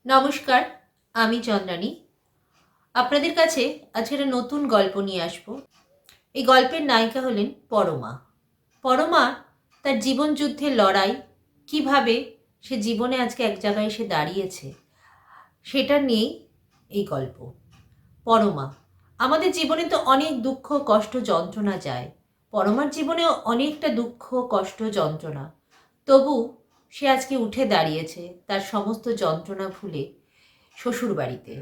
নমস্কার, আমি চন্দ্রানী। আপনাদের কাছে আজকে একটা নতুন গল্প নিয়ে আসব। এই গল্পের নায়িকা হলেন পরমা। পরমা তার জীবন যুদ্ধের লড়াই, কিভাবে সে জীবনে আজকে এক জায়গায় এসে দাঁড়িয়েছে, সেটা নিয়েই এই গল্প। পরমা, আমাদের জীবনে তো অনেক দুঃখ কষ্ট যন্ত্রণা যায়। পরমার জীবনেও অনেকটা দুঃখ কষ্ট যন্ত্রণা, তবু সে আজকে উঠে দাঁড়িয়েছে তার সমস্ত যন্ত্রণা ভুলে শ্বশুরবাড়িতে।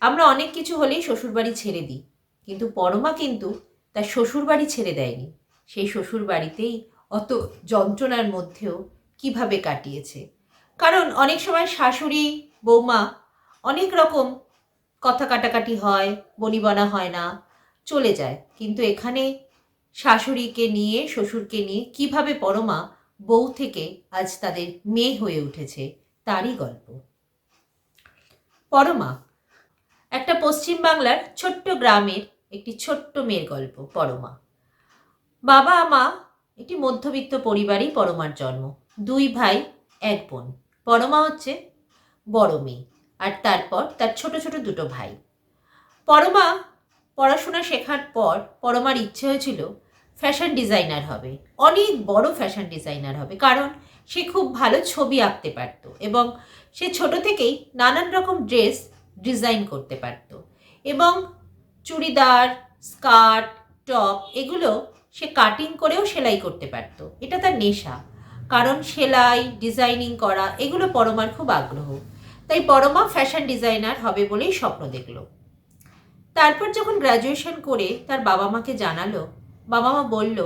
আমরা অনেক কিছু হলেই শ্বশুরবাড়ি ছেড়ে দিই, কিন্তু পরমা কিন্তু তার শ্বশুরবাড়ি ছেড়ে দেয়নি। সেই শ্বশুরবাড়িতেই অত যন্ত্রণার মধ্যেও কিভাবে কাটিয়েছে। কারণ অনেক সময় শাশুড়ি বৌমা অনেক রকম কথা কাটাকাটি হয়, বনিবনা হয় না, চলে যায়। কিন্তু এখানে শাশুড়িকে নিয়ে শ্বশুরকে নিয়ে কিভাবে পরমা বউ থেকে আজ তাদের মেয়ে হয়ে উঠেছে, তারই গল্প। পরমা একটা পশ্চিম বাংলার ছোট্ট গ্রামের একটি ছোট্ট মেয়ের গল্প। পরমা বাবা মা একটি মধ্যবিত্ত পরিবারেই পরমার জন্ম। দুই ভাই এক বোন। পরমা হচ্ছে বড় মেয়ে, আর তারপর তার ছোট ছোট দুটো ভাই। পরমা পড়াশোনা শেখার পর পরমার ইচ্ছে হয়েছিল ফ্যাশন ডিজাইনার হবে, অনেক বড় ফ্যাশন ডিজাইনার হবে। কারণ সে খুব ভালো ছবি আঁকতে পারত এবং সে ছোট থেকেই নানান রকম ড্রেস ডিজাইন করতে পারত এবং চুড়িদার, স্কার্ট, টপ এগুলো সে কাটিং করেও সেলাই করতে পারত। এটা তার নেশা, কারণ সেলাই ডিজাইনিং করা এগুলো পরমার খুব আগ্রহ। তাই পরমা ফ্যাশন ডিজাইনার হবে বলেই স্বপ্ন দেখলো। তারপর যখন গ্র্যাজুয়েশন করে তার বাবা মাকে জানালো, বাবা মা বলল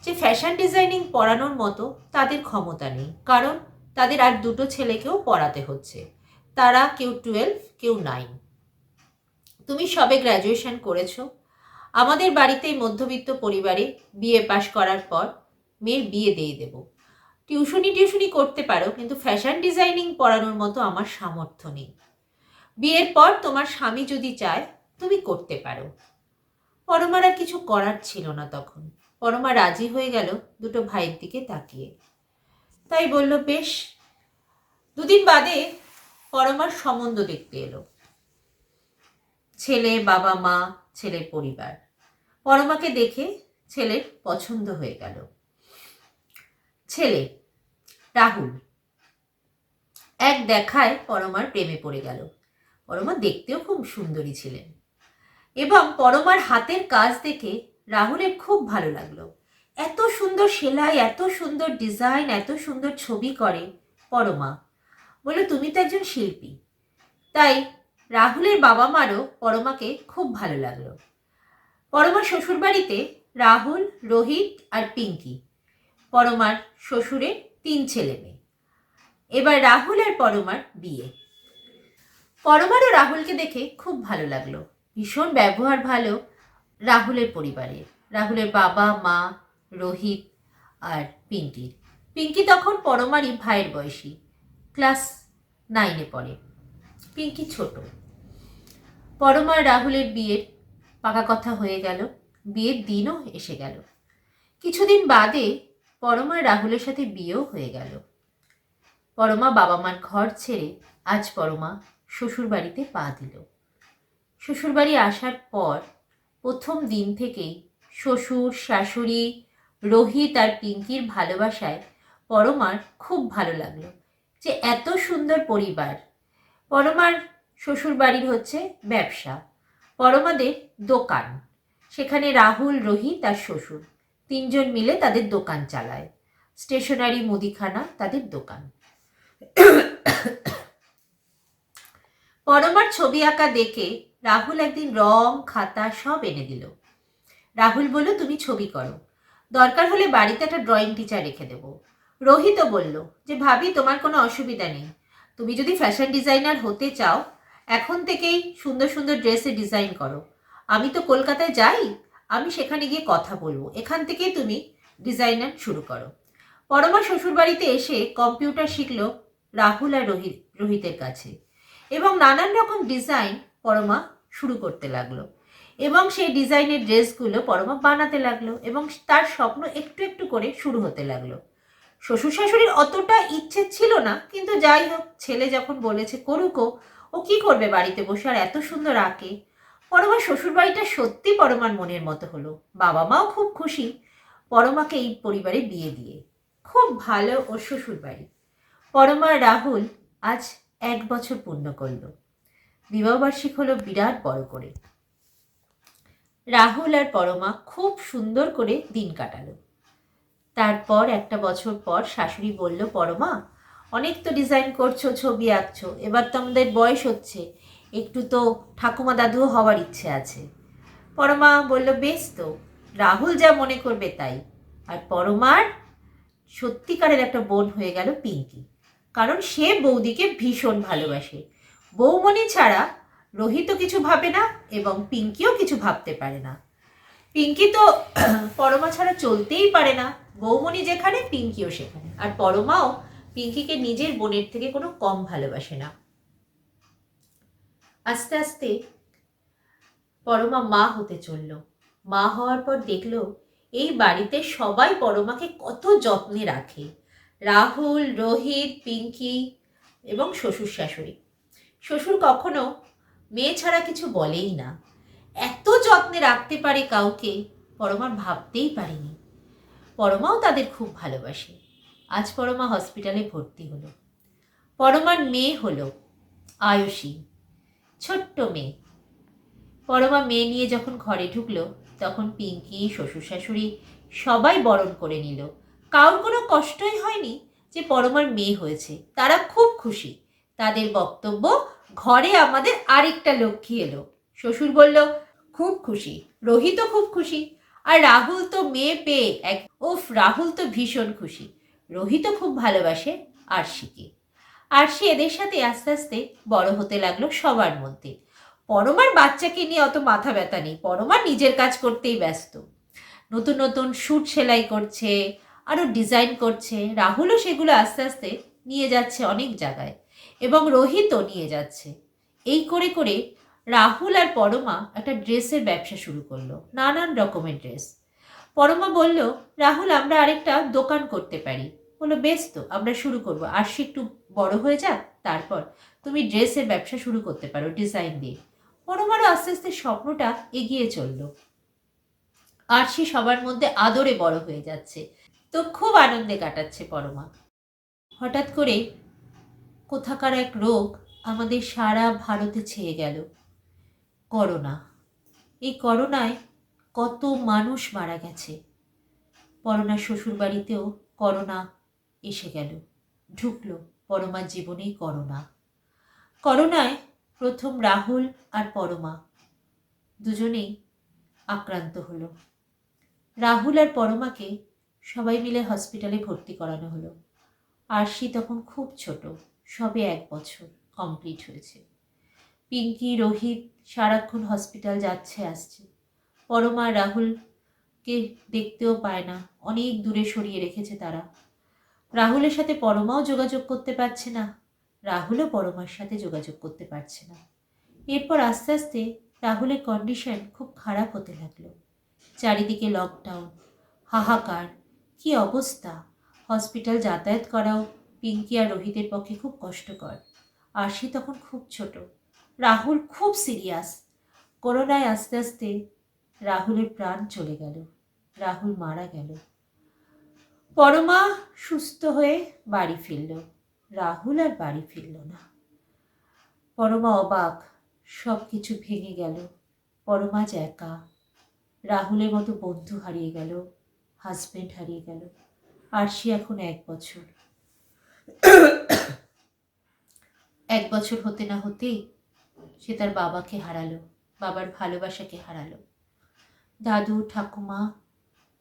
যে ফ্যাশন ডিজাইনিং পড়ানোর মতো তাদের ক্ষমতা নেই, কারণ তাদের আর দুটো ছেলেকেও পড়াতে হচ্ছে। তারা কেউ 12, কেউ 9। তুমি সবে গ্র্যাজুয়েশন করেছো, আমাদের বাড়িতে মধ্যবিত্ত পরিবারে বিএ পাশ করার পর মেয়ের বিয়ে দিয়ে দেব। টিউশনি করতে পারো, কিন্তু ফ্যাশন ডিজাইনিং পড়ানোর মতো আমার সামর্থ্য নেই। বিয়ের পর তোমার স্বামী যদি চায় তুমি করতে পারো। পরমার আর কিছু করার ছিল না তখন। পরমা রাজি হয়ে গেল দুটো ভাইয়ের দিকে তাকিয়ে। তাই বলল বেশ। দুদিন বাদে পরমার সম্বন্ধ দেখতে এলো ছেলে, বাবা মা, ছেলের পরিবার। পরমাকে দেখে ছেলের পছন্দ হয়ে গেল। ছেলে রাহুল এক দেখায় পরমার প্রেমে পড়ে গেল। পরমা দেখতেও খুব সুন্দরী ছিলেন এবং পরমার হাতের কাজ দেখে রাহুলের খুব ভালো লাগলো। এত সুন্দর সেলাই, এত সুন্দর ডিজাইন, এত সুন্দর ছবি করে পরমা। বলে তুমি তো একজন শিল্পী। তাই রাহুলের বাবা মারও পরমাকে খুব ভালো লাগলো। পরমার শ্বশুরবাড়িতে রাহুল, রোহিত আর পিঙ্কি, পরমার শ্বশুরের 3 ছেলে মেয়ে। এবার রাহুল আর পরমার বিয়ে। পরমারও রাহুলকে দেখে খুব ভালো লাগলো। ভীষণ ব্যবহার ভালো রাহুলের পরিবারে, রাহুলের বাবা মা, রোহিত আর পিঙ্কির। পিঙ্কি তখন পরমারই ভাইয়ের বয়সী, ক্লাস 9-এ পড়ে। পিঙ্কি ছোট। পরমার রাহুলের বিয়ের পাকা কথা হয়ে গেল, বিয়ের দিনও এসে গেল। কিছুদিন বাদে পরমার রাহুলের সাথে বিয়েও হয়ে গেল। পরমা বাবা মার ঘর ছেড়ে আজ পরমা শ্বশুরবাড়িতে পা দিল। শ্বশুরবাড়ি আসার পর প্রথম দিন থেকেই শ্বশুর, শাশুড়ি, রোহিত আর পিঙ্কির ভালোবাসায় পরমার খুব ভালো লাগলো যে এত সুন্দর পরিবার। পরমার শ্বশুরবাড়ির হচ্ছে ব্যবসা, পরমাদের দোকান। সেখানে রাহুল, রোহিত আর শ্বশুর 3 জন মিলে তাদের দোকান চালায়। স্টেশনারি, মুদিখানা তাদের দোকান। পরমার ছবি আঁকা দেখে রাহুল একদিন রং, খাতা সব এনে দিল। রাহুল বলল তুমি ছবি করো, দরকার হলে বাড়িতে একটা ড্রয়িং টিচার রেখে দেব। রোহিতও বলল যে ভাবি তোমার কোনো অসুবিধা নেই, তুমি যদি ফ্যাশন ডিজাইনার হতে চাও এখন থেকেই সুন্দর সুন্দর ড্রেসে ডিজাইন করো। আমি তো কলকাতায় যাই, আমি সেখানে গিয়ে কথা বলবো, এখান থেকেই তুমি ডিজাইনার শুরু করো। পরমা শ্বশুরবাড়িতে এসে কম্পিউটার শিখলো রাহুল আর রোহিতের কাছে এবং নানান রকম ডিজাইন পরমা শুরু করতে লাগলো এবং সেই ডিজাইনের ড্রেসগুলো পরমা বানাতে লাগলো এবং তার স্বপ্ন একটু একটু করে শুরু হতে লাগলো। শ্বশুর শাশুড়ির অতটা ইচ্ছে ছিল না, কিন্তু যাই হোক, ছেলে যখন বলেছে করুকও, ও কি করবে বাড়িতে বসে, আর এত সুন্দর আঁকে। পরমার শ্বশুর বাড়িটা সত্যি পরমার মনের মতো হলো। বাবা মাও খুব খুশি পরমাকে এই পরিবারে বিয়ে দিয়ে। খুব ভালো ওর শ্বশুর বাড়ি। পরমার রাহুল আজ 1 বছর পূর্ণ করল। বিবাহবার্ষিক হলো বিরাট বড় করে। রাহুল আর পরমা খুব সুন্দর করে দিন কাটালো। তারপর 1 বছর পর শাশুড়ি বলল, পরমা অনেক তো ডিজাইন করছো, ছবি আঁকছো, এবার তো আমাদের বয়স হচ্ছে, একটু তো ঠাকুমা দাদুও হওয়ার ইচ্ছে আছে। পরমা বলল, বেশ তো, রাহুল যা মনে করবে তাই। আর পরমার সত্যিকারের একটা বোন হয়ে গেল পিঙ্কি, কারণ সে বৌদিকে ভীষণ ভালোবাসে। বৌমণি ছাড়া রোহিতও কিছু ভাবে না এবং পিঙ্কিও কিছু ভাবতে পারে না। পিঙ্কি তো পরমা ছাড়া চলতেই পারে না। বৌমণি যেখানে, পিঙ্কিও সেখানে। আর পরমাও পিঙ্কিকে নিজের বোনের থেকে কোনো কম ভালোবাসে না। আস্তে আস্তে পরমা মা হতে চলল। মা হওয়ার পর দেখলো এই বাড়িতে সবাই পরমাকে কত যত্নে রাখে। রাহুল, রোহিত, পিঙ্কি এবং শ্বশুর শাশুড়ি। শ্বশুর কখনো মেয়ে ছাড়া কিছু বলেই না। এত যত্নে রাখতে পারে কাউকে পরমার ভাবতেই পারেনি। পরমাও তাদের খুব ভালোবাসে। আজ পরমা হসপিটালে ভর্তি হলো। পরমার মেয়ে হলো আয়ুষী, ছোট্ট মেয়ে। পরমা মেয়ে নিয়ে যখন ঘরে ঢুকলো তখন পিঙ্কি, শ্বশুর শাশুড়ি সবাই বরণ করে নিল। কারোর কোনো কষ্টই হয়নি যে পরমার মেয়ে হয়েছে। তারা খুব খুশি। তাদের বক্তব্য, ঘরে আমাদের আরেকটা লক্ষ্মী এলো। শ্বশুর বলল, খুব খুশি। রোহিতও খুব খুশি। আর রাহুল তো মেয়ে পেয়ে রাহুল তো ভীষণ খুশি। রোহিতও খুব ভালোবাসে আরশিকে। আরশি এদের সাথে আস্তে আস্তে বড় হতে লাগলো সবার মধ্যে। পরমার বাচ্চাকে নিয়ে অত মাথা ব্যথা নেই। পরমা নিজের কাজ করতেই ব্যস্ত। নতুন নতুন স্যুট সেলাই করছে, আরও ডিজাইন করছে। রাহুলও সেগুলো আস্তে আস্তে নিয়ে যাচ্ছে অনেক জায়গায়, এবং রোহিতও নিয়ে যাচ্ছে। এই করে করে রাহুল আর পরমা একটা ড্রেসের ব্যবসা শুরু করলো, নানান রকমের ড্রেস। পরমা বলল, রাহুল আমরা আরেকটা দোকান করতে পারি। বললো, বেশ তো, আমরা শুরু করবো। আরশি একটু বড় হয়ে যাক, তারপর তুমি ড্রেসের ব্যবসা শুরু করতে পারো ডিজাইন দিয়ে। পরমারও আস্তে আস্তে স্বপ্নটা এগিয়ে চলল। আরশি সবার মধ্যে আদরে বড় হয়ে যাচ্ছে, তো খুব আনন্দে কাটাচ্ছে পরমা। হঠাৎ করে কোথাকার এক রোগ আমাদের সারা ভারতে ছেয়ে গেল, করোনা। এই করোনায় কত মানুষ মারা গেছে। পরমার শ্বশুর বাড়িতেও করোনা এসে গেল, ঢুকলো পরমার জীবনেই করোনা। করোনায় প্রথম রাহুল আর পরমা দুজনেই আক্রান্ত হলো। রাহুল আর পরমাকে সবাই মিলে হসপিটালে ভর্তি করানো হলো। আরশি তখন খুব ছোট, সবে 1 বছর কমপ্লিট হয়েছে। পিঙ্কি, রোহিত সারাক্ষণ হসপিটাল যাচ্ছে আসছে। পরমা রাহুলকে দেখতেও পায় না, অনেক দূরে সরিয়ে রেখেছে তারা। রাহুলের সাথে পরমাও যোগাযোগ করতে পারছে না, রাহুলও পরমার সাথে যোগাযোগ করতে পারছে না। এরপর আস্তে আস্তে রাহুলের কন্ডিশন খুব খারাপ হতে লাগলো। চারিদিকে লকডাউন, হাহাকার, কি অবস্থা! হসপিটাল যাতায়াত করাও পিঙ্কি আর রোহিতের পক্ষে খুব কষ্টকর। আরশি তখন খুব ছোট। রাহুল খুব সিরিয়াস। করোনায় আস্তে আস্তে রাহুলের প্রাণ চলে গেল, রাহুল মারা গেল। পরমা সুস্থ হয়ে বাড়ি ফিরল, রাহুল আর বাড়ি ফিরল না। পরমা অবাক, সব কিছু ভেঙে গেল। পরমা আজ একা। রাহুলের মতো বন্ধু হারিয়ে গেল, হাজবেন্ড হারিয়ে গেল। আরশি এখন 1 বছর। 1 বছর হতে না হতেই সে তার বাবাকে হারালো, বাবার ভালোবাসাকে হারালো। দাদু, ঠাকুমা,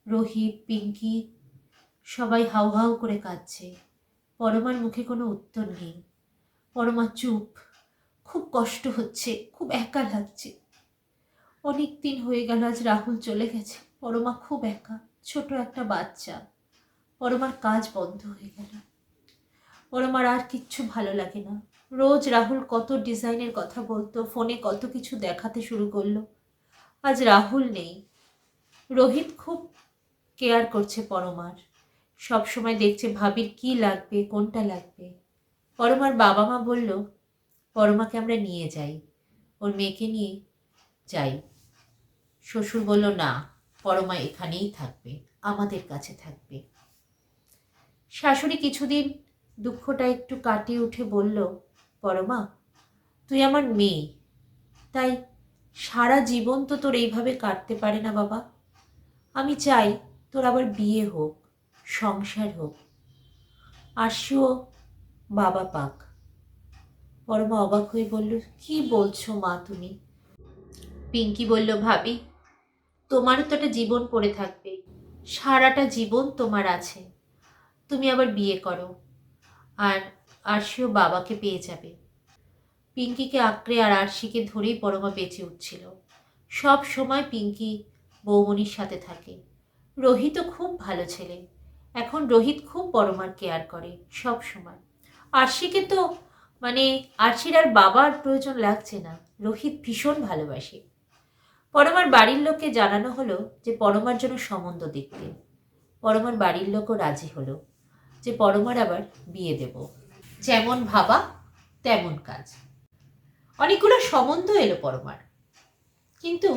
রোহিত, পিঙ্কি সবাই হাউ হাউ করে কাঁদছে। পরমার মুখে কোনো উত্তর নেই। পরমা চুপ। খুব কষ্ট হচ্ছে, খুব একা লাগছে। অনেক দিন হয়ে গেল আজ রাহুল চলে গেছে। পরমা খুব একা, ছোট একটা বাচ্চা। পরমার কাজ বন্ধ হয়ে গেল। পরমার আর কিচ্ছু ভালো লাগে না। রোজ রাহুল কত ডিজাইনের কথা বলতো, ফোনে কত কিছু দেখাতে শুরু করলো। আজ রাহুল নেই। রোহিত খুব কেয়ার করছে পরমার। সব সময় দেখছে ভাবির কি লাগবে, কোনটা লাগবে। পরমার বাবা মা বলল, পরমাকে আমরা নিয়ে যাই, ওর মেয়েকে নিয়ে যাই। শ্বশুর বলল, না, পরমা এখানেই থাকবে, আমাদের কাছে থাকবে। শাশুড়ি কিছুদিন দুঃখটা একটু কাটিয়ে উঠে বলল, পরমা, তুই আমার মেয়ে, তাই সারা জীবন তো তোর এইভাবে কাটতে পারে না বাবা। আমি চাই তোর আবার বিয়ে হোক, সংসার হোক, আরশিও বাবা পাক। পরমা অবাক হয়ে বলল, কি বলছো মা তুমি? পিঙ্কি বলল, ভাবি, তোমারও তো একটা জীবন পড়ে থাকবে, সারাটা জীবন তোমার আছে, তুমি আবার বিয়ে করো, আর আরশিও বাবাকে পেয়ে যাবে। পিঙ্কিকে আঁকড়ে আর আরশিকে ধরেই পরমা বেঁচে উঠছিল। সব সময় পিঙ্কি বৌমনির সাথে থাকে। রোহিতও খুব ভালো ছেলে, এখন রোহিত খুব পরমার কেয়ার করে সব সময়। আরশিকে তো আরশির আর বাবার প্রয়োজন লাগছে না, রোহিত ভীষণ ভালোবাসে। পরমার বাড়ির লোককে জানানো হলো যে পরমার জন্য সম্বন্ধ দেখতে। পরমার বাড়ির লোকও রাজি হলো যে পরমার আবার বিয়ে দেব। যেমন ভাবা তেমন কাজ। অনেকগুলো সম্বন্ধ এলো পরমার, কিন্তু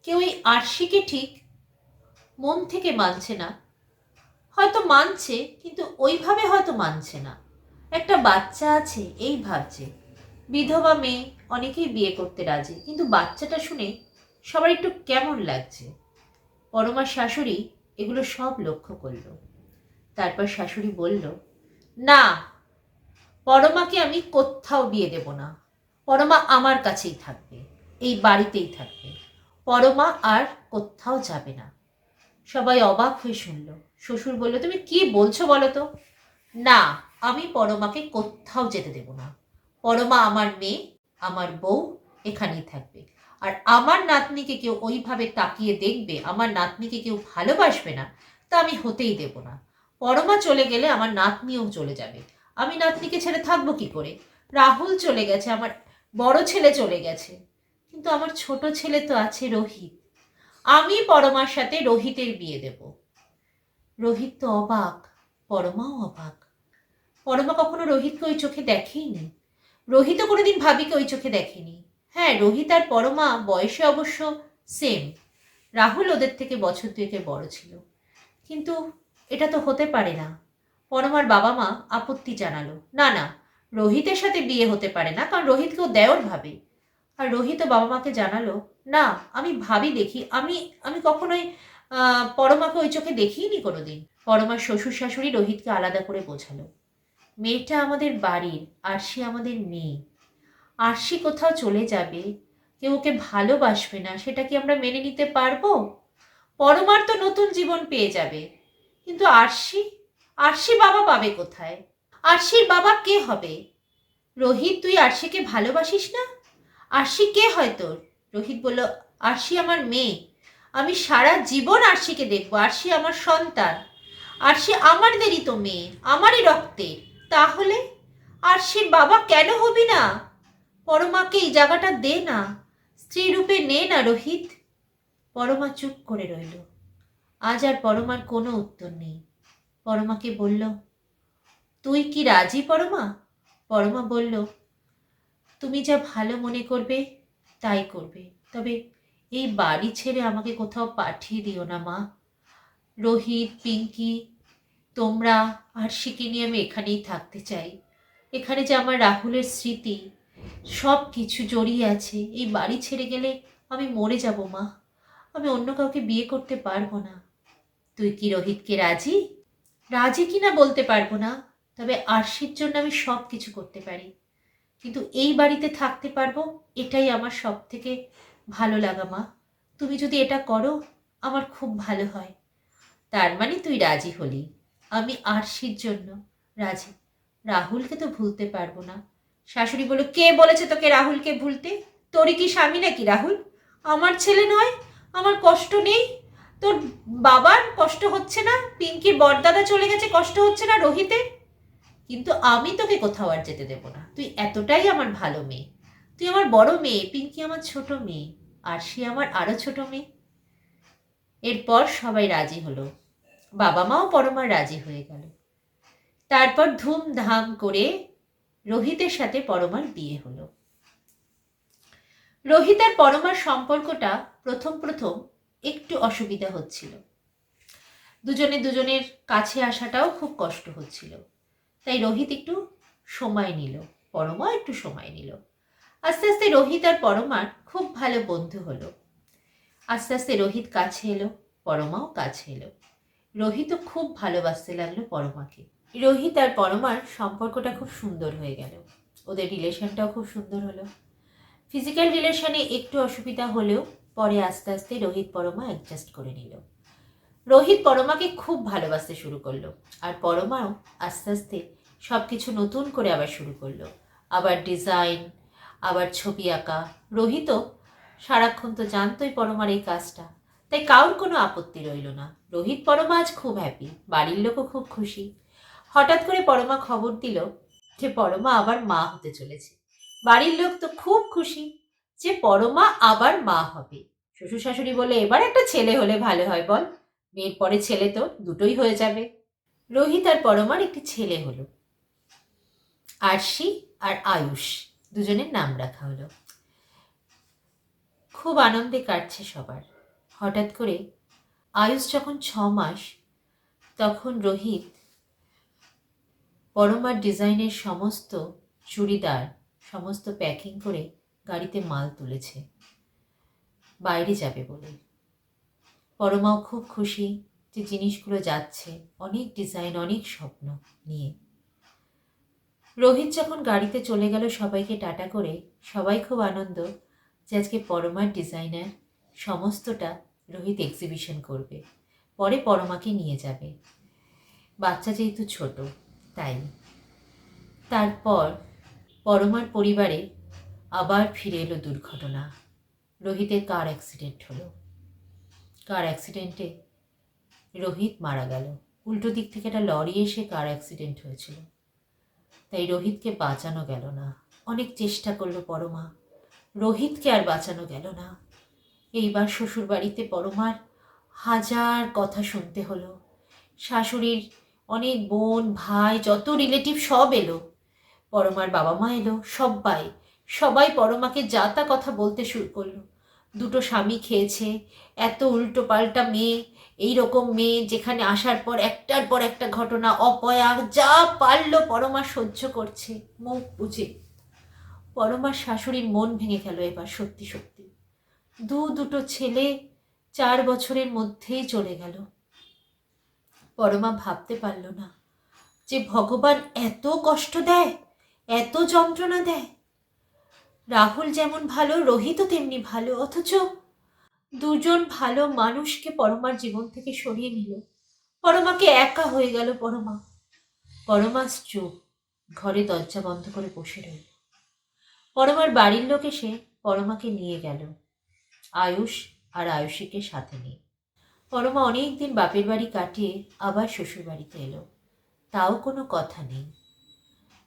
কেউ এই আরশিকে ঠিক মন থেকে মানছে না। হয়তো মানছে, কিন্তু ওইভাবে হয়তো মানছে না। একটা বাচ্চা আছে এই ভাবছে। বিধবা মেয়ে, অনেকেই বিয়ে করতে রাজি, কিন্তু বাচ্চাটা শুনে সবার একটু কেমন লাগছে। পরমার শাশুড়ি এগুলো সব লক্ষ্য করল। তারপর শাশুড়ি বলল, না, পরমাকে আমি কোথাও বিয়ে দেব না। পরমা আমার কাছেই থাকবে, এই বাড়িতেই থাকবে। পরমা আর কোথাও যাবে না। সবাই অবাক হয়ে শুনল। শ্বশুর বলল, তুমি কি বলছো বলো তো? না, আমি পরমাকে কোথাও যেতে দেব না। পরমা আমার মেয়ে, আমার বউ, এখানেই থাকবে। আর আমার নাতনিকে কেউ ওইভাবে তাকিয়ে দেখবে, আমার নাতনিকে কেউ ভালোবাসবে না, তা আমি হতেই দেব না। পরমা চলে গেলে আমার নাতনিও চলে যাবে। আমি নাতনিকে ছেড়ে থাকবো কি করে? রাহুল চলে গেছে, আমার বড় ছেলে চলে গেছে, কিন্তু আমার ছোট ছেলে তো আছে, রোহিত। আমি পরমার সাথে রোহিতের বিয়ে দেব। রোহিত তো অবাক, পরমাও অবাক। পরমা কখনো রোহিতকে ওই চোখে দেখেইনি। রোহিতও কোনোদিন ভাবিকে ওই চোখে দেখেনি। হ্যাঁ, রোহিত আর পরমা বয়সে অবশ্য সেম। রাহুল ওদের থেকে বছর দুয়েকের বড় ছিল, কিন্তু এটা তো হতে পারে না। পরমার বাবা মা আপত্তি জানালো, না না, রোহিতের সাথে বিয়ে হতে পারে না, কারণ রোহিতকেও দেওর ভাবে। আর রোহিত বাবা মাকে জানালো, না, আমি ভাবি দেখি, আমি আমি কখনোই পরমাকে ওই চোখে দেখিনি কোনোদিন। পরমার শ্বশুর শাশুড়ি রোহিতকে আলাদা করে বোঝালো, মেয়েটা আমাদের বাড়ির, আরশি আমাদের মেয়ে। আরশি কোথাও চলে যাবে, কেউ ওকে ভালোবাসবে না, সেটা কি আমরা মেনে নিতে পারবো? পরমার তো নতুন জীবন পেয়ে যাবে, কিন্তু আরশি, আরশি বাবা পাবে কোথায়? আরশির বাবা কে হবে? রোহিত, তুই আরশিকে ভালোবাসিস না? আরশি কে হয় তোর? রোহিত বলল, আরশি আমার মেয়ে, আমি সারা জীবন আরশিকে দেখবো, আরশি আমার সন্তান, আরশি আমাদেরই তো মেয়ে, আমারই রক্তের। তাহলে আরশির বাবা কেন হবি না? পরমাকে এই জায়গাটা দে না, স্ত্রী রূপে নে না রোহিত। পরমা চুপ করে রইল। আজ আর পরমার কোনো উত্তর নেই। পরমাকে বলল, তুই কি রাজি পরমা? পরমা বলল, তুমি যা ভালো মনে করবে তাই করবে, তবে এই বাড়ি ছেড়ে আমাকে কোথাও পাঠিয়ে দিও না মা। রোহিত, পিঙ্কি, তোমরা, আরশিকে নিয়ে আমি এখানেই থাকতে চাই। এখানে যে আমার রাহুলের স্মৃতি, সব কিছু জড়িয়ে আছে। এই বাড়ি ছেড়ে গেলে আমি মরে যাব মা, আমি অন্য কাউকে বিয়ে করতে পারবো না। তুই কি রোহিতকে রাজি? রাজি কিনা বলতে পারবো না, তবে আরশির জন্য আমি সব কিছু করতে পারি, কিন্তু এই বাড়িতে থাকতে পারবো, এটাই আমার সব থেকে ভালো লাগা মা। তুমি যদি এটা করো আমার খুব ভালো হয়। তার মানে তুই রাজি হলি? আমি আরশির জন্য রাজি, রাহুলকে তো ভুলতে পারবো না। শাশুড়ি বলল, কে বলেছে তোকে রাহুলকে ভুলতে? তোরই কি স্বামী নাকি রাহুল? আমার ছেলে নয়, আমার কষ্ট নেই? তোর বাবার কষ্ট হচ্ছে না? পিঙ্কির বড়দাদা চলে গেছে, কষ্ট হচ্ছে না রোহিতের? কিন্তু আমি তোকে কোথাও আর যেতে দেব না, তুই এতটাই আমার ভালো মেয়ে। তুই আমার বড় মেয়ে, পিঙ্কি আমার ছোট মেয়ে, আরশি আমার আরো ছোট মেয়ে। এরপর সবাই রাজি হলো। বাবা মাও পরমার রাজি হয়ে গেল। তারপর ধুমধাম করে রোহিতের সাথে পরমার বিয়ে হলো। রোহিত আর পরমার সম্পর্কটা প্রথম প্রথম একটু অসুবিধা হচ্ছিল। দুজনের কাছে আসাটাও খুব কষ্ট হচ্ছিল। তাই রোহিত একটু সময় নিল, পরমাও একটু সময় নিল। আস্তে আস্তে রোহিত আর পরমার খুব ভালো বন্ধু হলো। আস্তে আস্তে রোহিত কাছে এলো, পরমাও কাছে এলো। রোহিতও খুব ভালোবাসতে লাগলো পরমাকে। রোহিত আর পরমার সম্পর্কটা খুব সুন্দর হয়ে গেল। ওদের রিলেশনটাও খুব সুন্দর হলো। ফিজিক্যাল রিলেশনে একটু অসুবিধা হলেও পরে আস্তে আস্তে রোহিত পরমা অ্যাডজাস্ট করে নিল। রোহিত পরমাকে খুব ভালোবাসতে শুরু করলো, আর পরমাও আস্তে আস্তে সব কিছু নতুন করে আবার শুরু করলো। আবার ডিজাইন, আবার ছবি আঁকা। রোহিতও সারাক্ষণ তো জানতোই পরমার এই কাজটা, তাই কারোর কোনো আপত্তি রইল না। রোহিত পরমা আজ খুব হ্যাপি, বাড়ির লোকও খুব খুশি। হঠাৎ করে পরমা খবর দিল যে পরমা আবার মা হতে চলেছে। বাড়ির লোক তো খুব খুশি যে পরমা আবার মা হবে। শ্বশুর শাশুড়ি বলে, এবার একটা ছেলে হলে ভালো হয় বল, মেয়ের পরে ছেলে তো দুটোই হয়ে যাবে। রোহিত আর পরমার একটি ছেলে হলো, আরশি আর আয়ুষ, দুজনের নাম রাখা হলো। খুব আনন্দে কাটছে সবার। হঠাৎ করে আয়ুষ যখন 6 মাস, তখন রোহিত পরমার ডিজাইনের সমস্ত চুড়িদার সমস্ত প্যাকিং করে গাড়িতে মাল তুলেছে বাইরে যাবে বলে। পরমাও খুব খুশি যে জিনিসগুলো যাচ্ছে, অনেক ডিজাইন, অনেক স্বপ্ন নিয়ে। রোহিত যখন গাড়িতে চলে গেল সবাইকে টাটা করে, সবাই খুব আনন্দ যে আজকে পরমার ডিজাইনার সমস্তটা রোহিত এক্সিবিশন করবে, পরে পরমাকে নিয়ে যাবে। বাচ্চা যেহেতু ছোট তাই। তারপর পরমার পরিবারে আবার ফিরে এলো দুর্ঘটনা। রোহিতের কার অ্যাক্সিডেন্ট হলো। কার অ্যাক্সিডেন্টে রোহিত মারা গেল। উল্টো দিক থেকে একটা লরি এসে কার অ্যাক্সিডেন্ট হয়েছিল, তাই রোহিতকে বাঁচানো গেল না। অনেক চেষ্টা করলো পরমা, রোহিতকে আর বাঁচানো গেল না। এইবার শ্বশুর বাড়িতে পরমার হাজার কথা শুনতে হলো। শাশুড়ির অনেক বোন ভাই যত রিলেটিভ সব এলো, পরমার বাবা মা এলো, সবাই পরমাকে যা তা কথা বলতে শুরু করলো। দুটো স্বামী খেয়েছে, এত উল্টো পাল্টা মেয়ে, এইরকম মেয়ে যেখানে আসার পর একটার পর একটা ঘটনা, অপয়া, যা পারলো পরমা সহ্য করছে মুখ বুঝে। পরমার শাশুড়ির মন ভেঙে গেল এবার সত্যি সত্যি। দুটো ছেলে 4 বছরের মধ্যেই চলে গেল। পরমা ভাবতে পারল না যে ভগবান এত কষ্ট দেয়, এত যন্ত্রণা দেয়। রাহুল যেমন ভালো, রোহিতও তেমনি ভালো, অথচ দুজন ভালো মানুষকে পরমার জীবন থেকে সরিয়ে নিল। পরমাকে একা হয়ে গেল পরমা। পরমা চুপ, ঘরে দরজা বন্ধ করে বসে রইল। পরমার বাড়ির লোক এসে পরমাকে নিয়ে গেল, আয়ুষ আর আয়ুষীকে সাথে নিয়ে। পরমা অনেক দিন বাপের বাড়ি কাটিয়ে আবার শ্বশুর বাড়িতে এলো, তাও কোনো কথা নেই।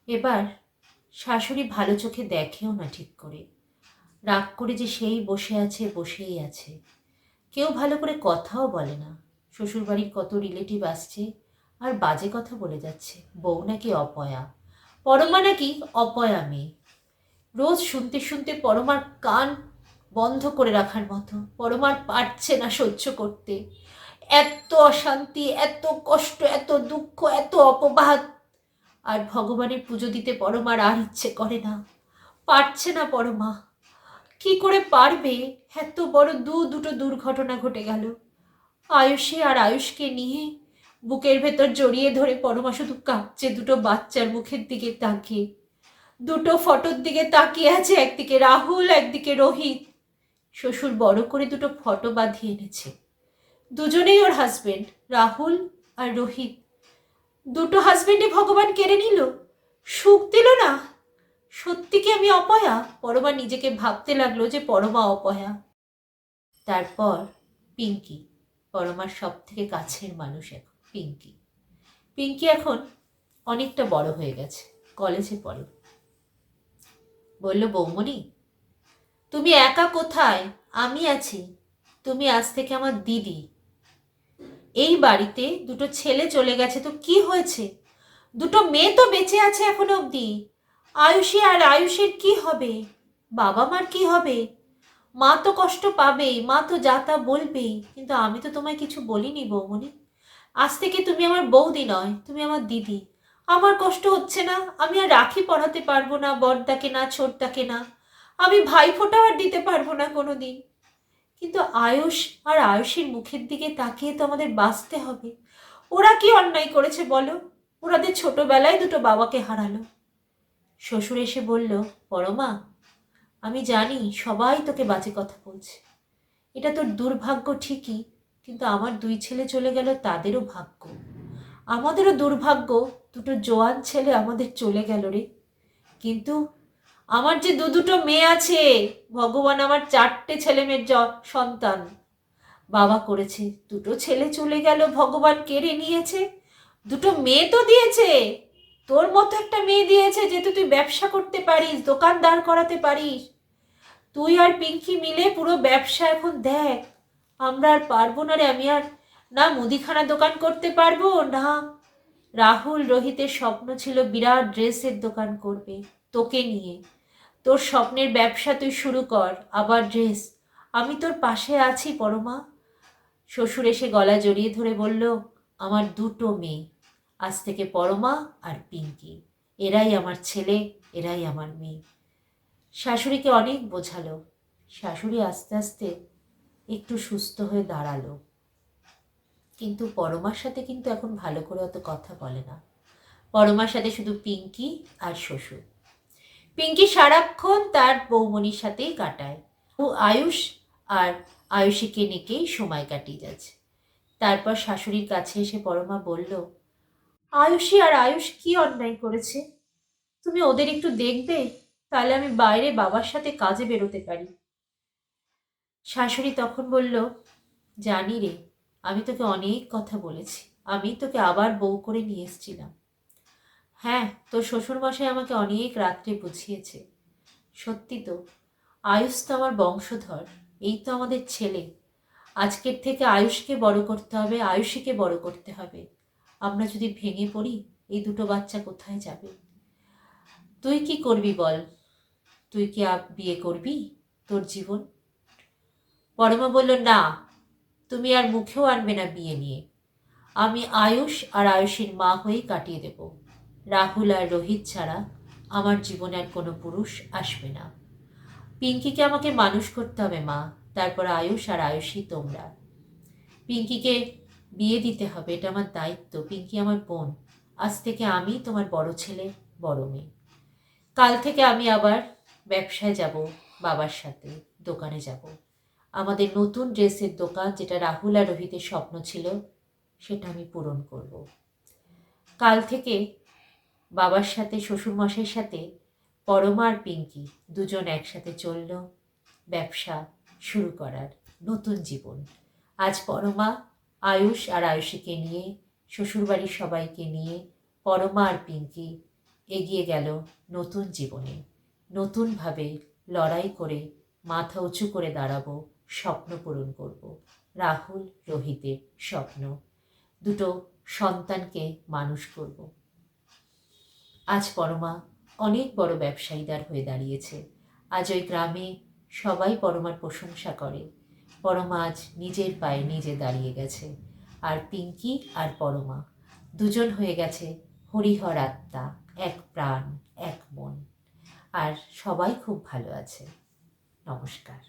এবার শাশুড়ি ভালো চোখে দেখেও না ঠিক করে, রাগ করে যে সেই বসে আছে, বসেই আছে। কেউ ভালো করে কথাও বলে না। শ্বশুরবাড়ির কত রিলেটিভ আসছে আর বাজে কথা বলে যাচ্ছে, বউ নাকি অপয়া, পরমা নাকি অপয়া মেয়ে। রোজ শুনতে শুনতে পরমার কান বন্ধ করে রাখার মতো। পরমার পারছে না সহ্য করতে, এত অশান্তি, এত কষ্ট, এত দুঃখ, এত অপবাদ। আর ভগবানের পুজো দিতে পরমার আর ইচ্ছে করে না, পারছে না পরমা। কি করে পারবে? এত বড় দুটো দুর্ঘটনা ঘটে গেল। আয়ুষী আর আয়ুষকে নিয়ে বুকের ভেতর জড়িয়ে ধরে পরমা শুধু কাঁদছে, দুটো বাচ্চার মুখের দিকে তাকিয়ে। দুটো ফটোর দিকে তাকিয়ে আছে, একদিকে রাহুল, একদিকে রোহিত। শ্বশুর বড় করে দুটো ফটো বাঁধিয়ে এনেছে, দুজনেই ওর হাজবেন্ড, রাহুল আর রোহিত। দুটো হাজবেন্ডে ভগবান কেড়ে নিল, সুখ দিল না। সত্যি কি আমি অপয়া? পরমা নিজেকে ভাবতে লাগলো যে পরমা অপয়া। তারপর পিঙ্কি, পরমার সব থেকে কাছের মানুষ এখন পিঙ্কি। পিঙ্কি এখন অনেকটা বড় হয়ে গেছে, কলেজে পড়ে। বলল, বৌমণি তুমি একা কোথায়? আমি আছি, তুমি আজ থেকে আমার দিদি। এই বাড়িতে দুটো ছেলে চলে গেছে তো কি হয়েছে, দুটো মেয়ে তো বেঁচে আছে এখনো অবধি। আয়ুষী আর আয়ুষের কি হবে, বাবা মার কি হবে? মা তো কষ্ট পাবেই, মা তো যা তা বলবেই, কিন্তু আমি তো তোমায় কিছু বলিনি বৌমনি। আজ থেকে তুমি আমার বৌদি নয়, তুমি আমার দিদি। আমার কষ্ট হচ্ছে না, আমি আর রাখি পরাতে পারবো না বড়দাকে, না ছোটদাকে, না আমি ভাইফোঁটাও আর দিতে পারবো না কোনোদিন। কিন্তু আয়ুষ আর আয়ুষের মুখের দিকে তাকিয়ে তো আমাদের বাঁচতে হবে। ওরা কি অন্যায় করেছে বলো? ওরাদের ছোটবেলায় দুটো বাবাকে হারালো। শ্বশুর এসে বলল, পরমা, আমি জানি সবাই তোকে বাজে কথা বলছে, এটা তোর দুর্ভাগ্য ঠিকই, কিন্তু আমার দুই ছেলে চলে গেল, তাদেরও ভাগ্য। আমাদেরও দুর্ভাগ্য, দুটো জোয়ান ছেলে আমাদের চলে গেল রে। কিন্তু আমার যে দুটো মেয়ে আছে, ভগবান আমার 4টে ছেলে মেয়ের সন্তান বাবা করেছে। দুটো ছেলে চলে গেল, ভগবান কেড়ে নিয়েছে, দুটো মেয়ে তো দিয়েছে। তোর মতো একটা মেয়ে দিয়েছে যেহেতু তুই ব্যবসা করতে পারিস, দোকানদার করাতে পারিস। তুই আর পিঙ্কি মিলে পুরো ব্যবসা এখন দেখ। আমরা আর পারবো না রে, আমি আর না মুদিখানা দোকান করতে পারবো না। রাহুল রোহিতের স্বপ্ন ছিল বিরাট ড্রেসের দোকান করবে তোকে নিয়ে। তোর স্বপ্নের ব্যবসা তুই শুরু কর, আবার ড্রেস। আমি তোর পাশে আছি পরমা। শ্বশুর এসে গলা জড়িয়ে ধরে বলল, আমার দুটো মেয়ে, আজ থেকে পরমা আর পিঙ্কি, এরাই আমার ছেলে, এরাই আমার মেয়ে। শাশুড়িকে অনেক বোঝালো। শাশুড়ি আস্তে আস্তে একটু সুস্থ হয়ে দাঁড়ালো, কিন্তু পরমার সাথে কিন্তু এখন ভালো করে অত কথা বলে না। পরমার সাথে শুধু পিঙ্কি আর শ্বশুর। পিঙ্কি সারাক্ষণ তার বৌমনির সাথেই কাটায়, ও আয়ুষ আর আয়ুষীকে নিকেই সময় কাটিয়ে যাচ্ছে। তারপর শাশুড়ির কাছে এসে পরমা বলল, আয়ুষী আর আয়ুষ কি অন্যায় করেছে? তুমি ওদের একটু দেখবে, তাহলে আমি বাইরে বাবার সাথে কাজে বেরোতে পারি। শাশুড়ি তখন বলল, জানি রে, আমি তোকে অনেক কথা বলেছি, আমি তোকে আবার বউ করে নিয়ে এসেছিলাম। হ্যাঁ, তোর শ্বশুরমশাই আমাকে অনেক রাত্রে বুঝিয়েছে। সত্যি তো, আয়ুষ তো আমার বংশধর, এই তো আমাদের ছেলে। আজকের থেকে আয়ুষকে বড় করতে হবে, আয়ুষীকে বড় করতে হবে। আমরা যদি ভেঙে পড়ি, এই দুটো বাচ্চা কোথায় যাবে? তুই কি করবি বল? তুই কি বিয়ে করবি তোর জীবন? পরমা বলল, না, তুমি আর মুখেও আনবে না বিয়ে নিয়ে। আমি আয়ুষ আর আয়ুষীর মা হয়েই কাটিয়ে দেব। রাহুল আর রোহিত ছাড়া আমার জীবনে আর কোনো পুরুষ আসবে না। পিঙ্কিকে আমাকে মানুষ করতে হবে মা, তারপর আয়ুষ আর আয়ুষী তোমরা। পিঙ্কিকে বিয়ে দিতে হবে, এটা আমার দায়িত্ব। পিঙ্কি আমার বোন। আজ থেকে আমি তোমার বড় ছেলে, বড় মেয়ে। কাল থেকে আমি আবার ব্যবসায় যাব, বাবার সাথে দোকানে যাব। আমাদের নতুন ড্রেসের দোকান, যেটা রাহুল আর রোহিতের স্বপ্ন ছিল, সেটা আমি পূরণ করব। কাল থেকে বাবার সাথে, শ্বশুরমশাইয়ের সাথে পরমা আর পিঙ্কি দুজন একসাথে চলল ব্যবসা শুরু করার নতুন জীবন। আজ পরমা আয়ুষ আর আয়ুষীকে নিয়ে, শ্বশুরবাড়ির সবাইকে নিয়ে পরমা আর পিঙ্কি এগিয়ে গেল নতুন জীবনে। নতুনভাবে লড়াই করে মাথা উঁচু করে দাঁড়াবো, স্বপ্ন পূরণ করব। রাহুল রোহিতের স্বপ্ন, দুটো সন্তানকে মানুষ করব। আজ পরমা অনেক বড় ব্যবসায়ীদার হয়ে দাঁড়িয়েছে। আজ ওই গ্রামে সবাই পরমার প্রশংসা করে। পরমা আজ নিজের পায়ে নিজে দাঁড়িয়ে গেছে। আর পিঙ্কি আর পরমা দুজন হয়ে গেছে হরিহর আত্মা, এক প্রাণ, এক মন। আর সবাই খুব ভালো আছে। নমস্কার।